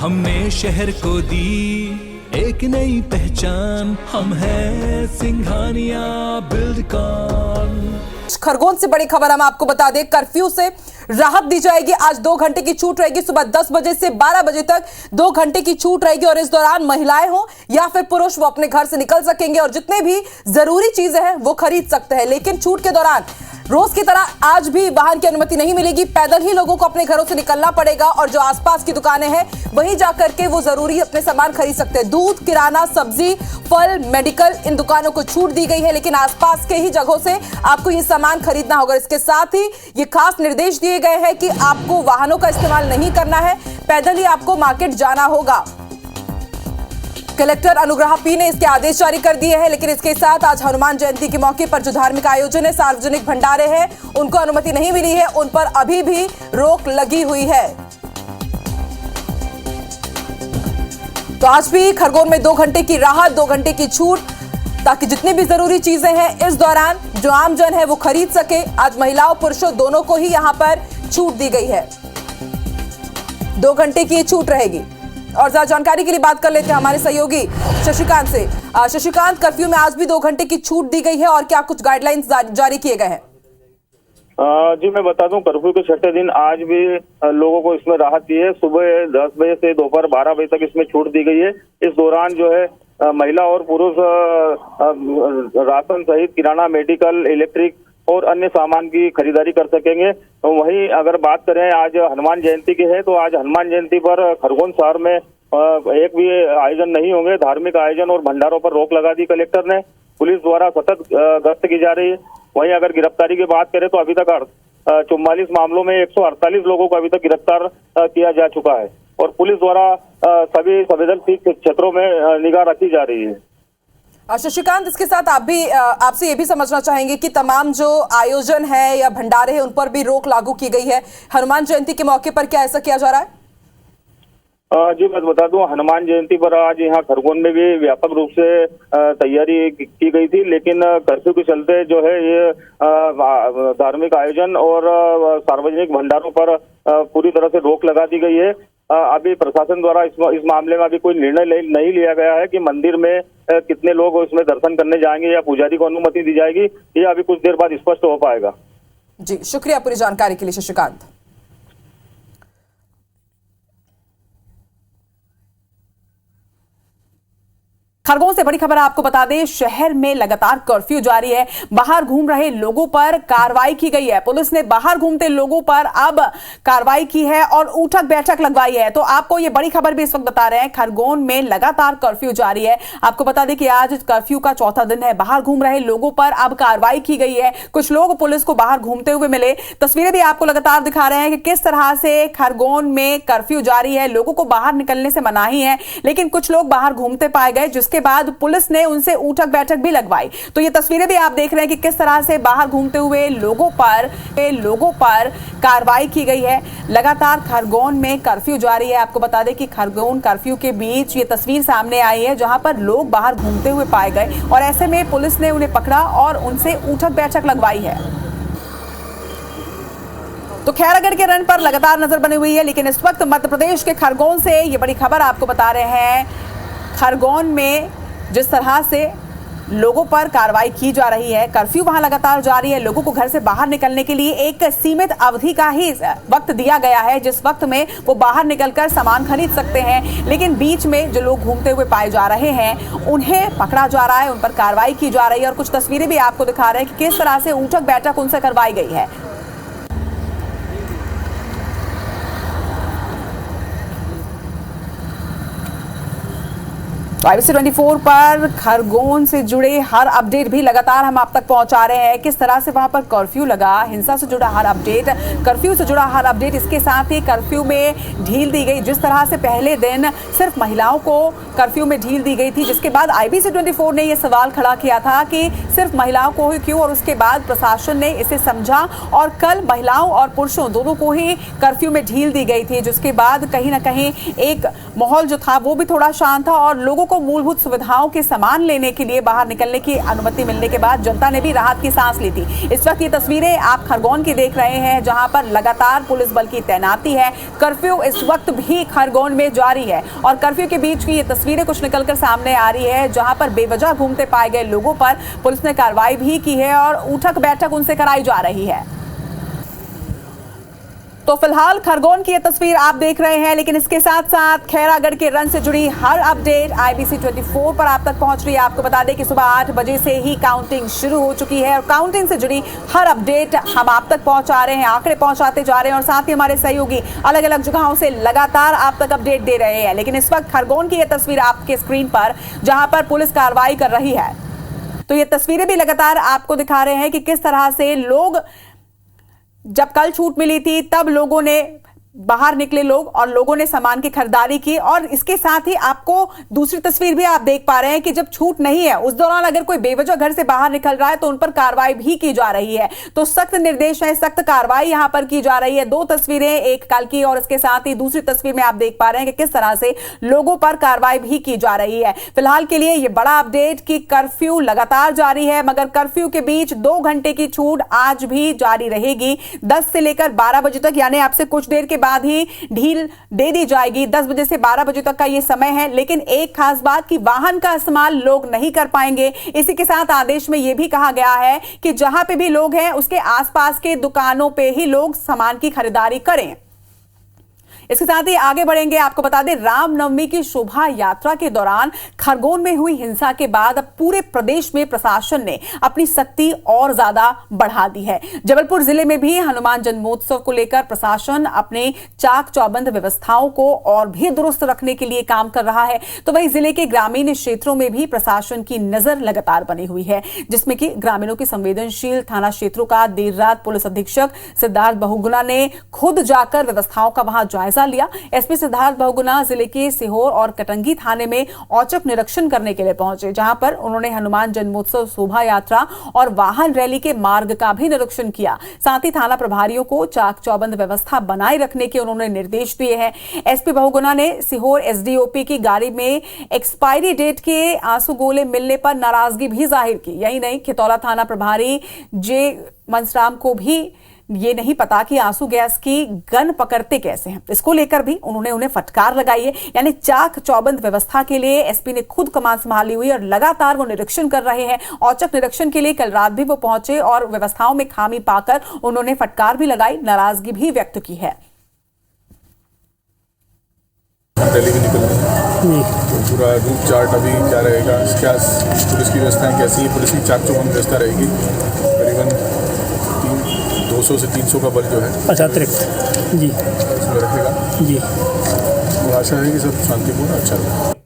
हमने शहर को दी एक नई पहचान, हम हैं सिंघानिया बिल्डकॉन। खरगोन से बड़ी खबर हम आपको बता दें, कर्फ्यू से राहत दी जाएगी। आज 2 घंटे की छूट रहेगी, सुबह 10 बजे से 12 बजे तक 2 घंटे की छूट रहेगी और इस दौरान महिलाएं हो या फिर पुरुष वो अपने घर से निकल सकेंगे और जितने भी जरूरी चीजें हैं वो खरीद सकते हैं। लेकिन छूट के दौरान रोज की तरह आज भी वाहन की अनुमति नहीं मिलेगी। पैदल ही लोगों को अपने घरों से निकलना पड़ेगा और जो आसपास की दुकानें हैं वहीं जाकर के वो जरूरी अपने सामान खरीद सकते हैं। दूध, किराना, सब्जी, फल, मेडिकल, इन दुकानों को छूट दी गई है, लेकिन आसपास के ही जगहों से आपको ये सामान खरीदना होगा। इसके साथ ही ये खास निर्देश दिए गए हैं कि आपको वाहनों का इस्तेमाल नहीं करना है, पैदल ही आपको मार्केट जाना होगा। कलेक्टर अनुग्रहा पी ने इसके आदेश जारी कर दिए हैं। लेकिन इसके साथ आज हनुमान जयंती के मौके पर जो धार्मिक आयोजन है, सार्वजनिक भंडारे हैं, उनको अनुमति नहीं मिली है, उन पर अभी भी रोक लगी हुई है। तो आज भी खरगोन में 2 घंटे की राहत, 2 घंटे की छूट, ताकि जितनी भी जरूरी चीजें हैं इस दौरान जो आमजन है वो खरीद सके। आज महिलाओं पुरुषों दोनों को ही यहां पर छूट दी गई है। 2 घंटे की छूट रहेगी। और ज्यादा जानकारी के लिए बात कर लेते हैं हमारे सहयोगी शशिकांत से। शशिकांत, कर्फ्यू में आज भी 2 घंटे की छूट दी गई है और क्या कुछ गाइडलाइंस जारी किए गए हैं? जी मैं बता दूं, कर्फ्यू के 6ठे दिन आज भी लोगों को इसमें राहत दी है। सुबह 10 बजे से दोपहर 12 बजे तक इसमें छूट दी गई है। इस दौरान जो है महिला और पुरुष राशन सहित किराना, मेडिकल, इलेक्ट्रिक और अन्य सामान की खरीदारी कर सकेंगे। वहीं अगर बात करें, आज हनुमान जयंती की है, तो आज हनुमान जयंती पर खरगोन शहर में एक भी आयोजन नहीं होंगे। धार्मिक आयोजन और भंडारों पर रोक लगा दी कलेक्टर ने। पुलिस द्वारा सतत गश्त की जा रही है। वहीं अगर गिरफ्तारी की बात करें तो अभी तक 44 मामलों में 148 लोगों को अभी तक गिरफ्तार किया जा चुका है और पुलिस द्वारा सभी संवेदनशील क्षेत्रों में निगाह रखी जा रही है। शशिकांत, इसके साथ आपसे ये भी समझना चाहेंगे कि तमाम जो आयोजन है या भंडारे हैं उन पर भी रोक लागू की गई है। हनुमान जयंती के मौके पर क्या ऐसा किया जा रहा है? जी मैं बता दूं, हनुमान जयंती पर आज यहाँ खरगोन में भी व्यापक रूप से तैयारी की गई थी, लेकिन कर्फ्यू के चलते जो है ये धार्मिक आयोजन और सार्वजनिक भंडारों पर पूरी तरह से रोक लगा दी गई है। अभी प्रशासन द्वारा इस मामले में अभी कोई निर्णय नहीं लिया गया है कि मंदिर में कितने लोग उसमें दर्शन करने जाएंगे या पुजारी को अनुमति दी जाएगी। ये अभी कुछ देर बाद स्पष्ट हो पाएगा। जी, शुक्रिया पूरी जानकारी के लिए शशिकांत। खरगोन से बड़ी खबर आपको बता दें, शहर में लगातार कर्फ्यू जारी है। बाहर घूम रहे लोगों पर कार्रवाई की गई है। पुलिस ने बाहर घूमते लोगों पर अब कार्रवाई की है और उठक बैठक लगवाई है। तो आपको ये बड़ी खबर भी इस वक्त बता रहे हैं, खरगोन में लगातार कर्फ्यू जारी है। आपको बता दें कि आज कर्फ्यू का 4था दिन है। बाहर घूम रहे लोगों पर अब कार्रवाई की गई है। कुछ लोग पुलिस को बाहर घूमते हुए मिले। तस्वीरें भी आपको लगातार दिखा रहे हैं कि किस तरह से खरगोन में कर्फ्यू जारी है। लोगों को बाहर निकलने से मनाही है, लेकिन कुछ लोग बाहर घूमते पाए गए, जिसके बाद पुलिस ने उनसे उठक बैठक भी लगवाई। तो ये तस्वीरें भी आप देख रहे हैं कि किस तरह से बाहर घूमते हुए लोगों पर कार्रवाई की गई है। लगातार खरगोन में कर्फ्यू जारी है। आपको बता दें कि खरगोन कर्फ्यू के बीच ये तस्वीर सामने आई है, जहां पर लोग बाहर घूमते हुए पाए गए और ऐसे में पुलिस ने उन्हें पकड़ा और उनसे उठक बैठक लगवाई है। तो खैरागढ़ के रन पर लगातार नजर बनी हुई है, लेकिन इस वक्त मध्य प्रदेश के खरगोन से ये बड़ी खबर आपको बता रहे हैं। खरगोन में जिस तरह से लोगों पर कार्रवाई की जा रही है, कर्फ्यू वहां लगातार जारी है। लोगों को घर से बाहर निकलने के लिए एक सीमित अवधि का ही वक्त दिया गया है, जिस वक्त में वो बाहर निकलकर सामान खरीद सकते हैं। लेकिन बीच में जो लोग घूमते हुए पाए जा रहे हैं उन्हें पकड़ा जा रहा है, उन पर कार्रवाई की जा रही है और कुछ तस्वीरें भी आपको दिखा रहे हैं कि किस तरह से उठक बैठक उनसे करवाई गई है। IBC 24 पर खरगोन से जुड़े हर अपडेट भी लगातार हम आप तक पहुंचा रहे हैं। किस तरह से वहां पर कर्फ्यू लगा, हिंसा से जुड़ा हर अपडेट, कर्फ्यू से जुड़ा हर अपडेट, इसके साथ ही कर्फ्यू में ढील दी गई। जिस तरह से पहले दिन सिर्फ महिलाओं को कर्फ्यू में ढील दी गई थी, जिसके बाद IBC 24 ने यह सवाल खड़ा किया था कि सिर्फ महिलाओं को ही क्यों, और उसके बाद प्रशासन ने इसे समझा और कल महिलाओं और पुरुषों दोनों को ही कर्फ्यू में ढील दी गई थी, जिसके बाद कहीं ना कहीं एक माहौल जो था वो भी थोड़ा शांत था और लोगों को मूलभूत सुविधाओं के सामान लेने के लिए बाहर निकलने की अनुमति मिलने के बाद जनता ने भी राहत की सांस ली थी। इस वक्त ये तस्वीरें आप खरगोन की देख रहे हैं, जहां पर लगातार पुलिस बल की तैनाती है। कर्फ्यू इस वक्त भी खरगोन में जारी है और कर्फ्यू के बीच की ये तस्वीरें कुछ निकलकर सामने आ रही है, जहां पर बेवजह घूमते पाए गए लोगों पर पुलिस ने कार्रवाई भी की है और उठक बैठक उनसे कराई जा रही है। तो फिलहाल खरगोन की ये तस्वीर आप देख रहे हैं, लेकिन इसके साथ साथ खैरागढ़ के रन से जुड़ी हर अपडेट IBC 24 पर आप तक पहुंच रही है। आपको बता दें कि सुबह 8 बजे से ही काउंटिंग शुरू हो चुकी है और काउंटिंग से जुड़ी हर अपडेट हम आप तक पहुंचा रहे हैं, आंकड़े पहुंचाते जा रहे हैं और साथ ही हमारे सहयोगी अलग अलग जगहों से लगातार आप तक अपडेट दे रहे हैं। लेकिन इस वक्त खरगोन की ये तस्वीर आपके स्क्रीन पर, जहां पर पुलिस कार्रवाई कर रही है, तो ये तस्वीरें भी लगातार आपको दिखा रहे हैं कि किस तरह से लोग, जब कल छूट मिली थी तब लोगों ने बाहर निकले लोग और लोगों ने सामान की खरीदारी की। और इसके साथ ही आपको दूसरी तस्वीर भी आप देख पा रहे हैं कि जब छूट नहीं है उस दौरान अगर कोई बेवजह घर से बाहर निकल रहा है तो उन पर कार्रवाई भी की जा रही है। तो सख्त निर्देश है, सख्त कार्रवाई यहां पर की जा रही है। दो तस्वीरें, एक कल की और इसके साथ ही दूसरी तस्वीर में आप देख पा रहे हैं कि किस तरह से लोगों पर कार्रवाई भी की जा रही है। फिलहाल के लिए यह बड़ा अपडेट कि कर्फ्यू लगातार जारी है, मगर कर्फ्यू के बीच 2 घंटे की छूट आज भी जारी रहेगी। 10 से लेकर 12 बजे तक, यानी आपसे कुछ देर के बाद ही ढील दे दी जाएगी। 10 बजे से 12 बजे तक का यह समय है, लेकिन एक खास बात कि वाहन का इस्तेमाल लोग नहीं कर पाएंगे। इसी के साथ आदेश में यह भी कहा गया है कि जहां पे भी लोग हैं उसके आसपास के दुकानों पे ही लोग सामान की खरीदारी करें। इसके साथ ही आगे बढ़ेंगे। आपको बता दें, रामनवमी की शोभा यात्रा के दौरान खरगोन में हुई हिंसा के बाद अब पूरे प्रदेश में प्रशासन ने अपनी सख्ती और ज्यादा बढ़ा दी है। जबलपुर जिले में भी हनुमान जन्मोत्सव को लेकर प्रशासन अपने चाक चौबंद व्यवस्थाओं को और भी दुरुस्त रखने के लिए काम कर रहा है। तो वहीं जिले के ग्रामीण क्षेत्रों में भी प्रशासन की नजर लगातार बनी हुई है, जिसमें कि ग्रामीणों के संवेदनशील थाना क्षेत्रों का देर रात पुलिस अधीक्षक सिद्धार्थ बहुगुणा ने खुद जाकर व्यवस्थाओं का वहां जायजा लिया। एसपी सिद्धार्थ बहुगुणा जिले के सीहोर और कटंगी थाने में औचक निरीक्षण करने के लिए पहुंचे, जहां पर उन्होंने हनुमान जन्मोत्सव शोभा यात्रा और वाहन रैली के मार्ग का भी निरीक्षण किया। साथ ही थाना प्रभारियों को चाक चौबंद व्यवस्था बनाए रखने के उन्होंने निर्देश दिए हैं। एसपी बहुगुणा ने सीहोर एसडीओपी की गाड़ी में एक्सपायरी डेट के आंसू गोले मिलने पर नाराजगी भी जाहिर की। यही नहीं, खितौला थाना प्रभारी जे मंसराम को भी ये नहीं पता कि आंसू गैस की गन पकड़ते कैसे हैं। इसको लेकर भी उन्होंने उन्हें फटकार लगाई है। यानी चाक चौबंद व्यवस्था के लिए एसपी ने खुद कमान संभाली हुई और लगातार वो निरीक्षण कर रहे हैं। औचक निरीक्षण के लिए कल रात भी वो पहुंचे और व्यवस्थाओं में खामी पाकर उन्होंने फटकार भी लगाई, नाराजगी भी व्यक्त की है। रैली भी निकल रही है, तो पूरा रूट चार्ट अभी क्या रहेगा, क्या पुलिस की व्यवस्थाएं कैसी है, पुलिस की चाक चौबंद व्यवस्था रहेगी। करीबन 200 से 300 का बल जो है अतिरिक्त जी इसमें रहेगा जी। तो आशा है कि सब शांतिपूर्ण अच्छा रहेगा।